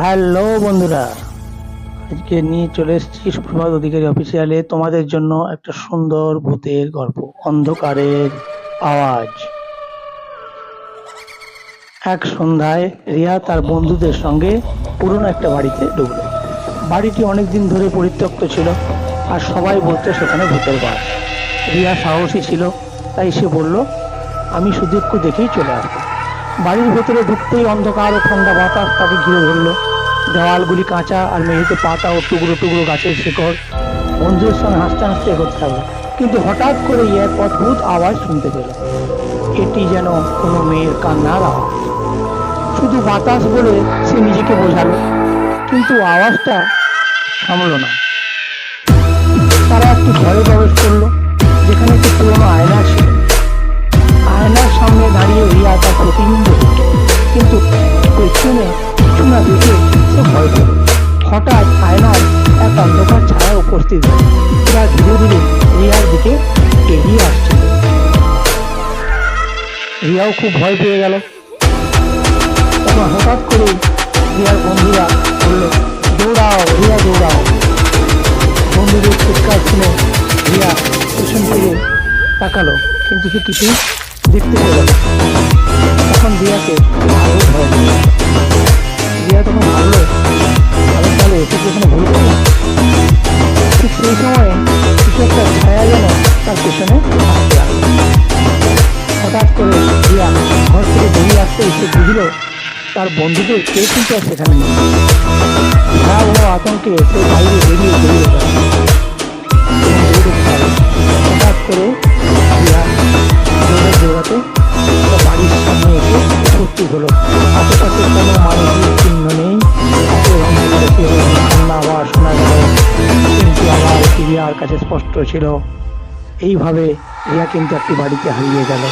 Hello বন্ধুরা, আজকে নিয়ে চলে এসেছি সুপ্রভাত অধিকারী অফিসিয়ালে তোমাদের জন্য একটা সুন্দর ভূতের গল্প। অন্ধকারের আওয়াজ। এক সন্ধ্যায় রিয়া তার বন্ধুদের সঙ্গে পুরনো একটা বাড়িতে ঢুকলো। বাড়িটি অনেকদিন ধরে পরিত্যক্ত ছিল আর সবাই বলতো সেখানে ভূতের বাস। রিয়া সাহসী ছিল, তাই সে বলল, আমি শুধু একটু দেখেই চলে আসবো। বাড়ির ভেতরে ঢুকতেই অন্ধকার ও ঠান্ডা বাতাস তাকে ঘিরে ধরলো। দেওয়ালগুলি কাঁচা আর মেঝেতে পাতা ও টুকরো টুকরো গাছের শিকড়। বন্ধুদের সঙ্গে হাসতে হাসতে এগোতে থাকলো, কিন্তু হঠাৎ করে এক অদ্ভুত আওয়াজ শুনতে পেল। এটি যেন কোনো মেয়ের কান্নার আওয়াজ। শুধু বাতাস বলে সে নিজেকে বোঝালো, কিন্তু আওয়াজটা থামলো না। তারা একটি ঘরে প্রবেশ করলো, যেখানে একটি পুরোনো আয়না ছিল। আয়নার সামনে দাঁড়িয়ে রিয়া তার প্রতিবিম্ব দেখল, কিন্তু পেছনে কিছু না দেখে সে ভয় পেল। হঠাৎ আয়নার এক অন্ধকার ছায়া উপস্থিত হল, যা ধীরে ধীরে রিয়ার দিকে এগিয়ে আসছিল। রিয়াও খুব ভয় পেয়ে গেল। তখন হঠাৎ করে রিয়ার বন্ধুরা বলল, দৌড়াও রিয়া দৌড়াও। বন্ধুদের চিৎকার শুনে রিয়া পেছন ফিরে তাকালো, কিন্তু সে কিছুই দেখতে পেল না। তখন রিয়াকে আরো ভয় পেল। রিয়া তখন ভাবলো, আমি তাহলে এসে যেখানে ভুল করলাম। ঠিক সেই সময়ে কিছু একটা ছায়া যেন তার পেছনে আসতে লাগলো। হঠাৎ করে রিয়া ঘর থেকে বেরিয়ে আসতে সে বুঝল তার বন্ধুদের কেউ কিন্তু আর সেখানে নেই। ভয়াবহ আতঙ্কে সে বাইরে বেরিয়ে বেরিয়ে গেল। হঠাৎ করে রিয়া দৌড়াতে বাড়ির সামনে এসে উপস্থিত হলো। আশেপাশে কোনো মানুষের চিহ্ন নেই। কান্না আবার শোনা গেল, কিন্তু আবার রিয়ার কাছে স্পষ্ট ছিল। এইভাবে রিয়া কিন্তু একটি বাড়িতে হারিয়ে গেল।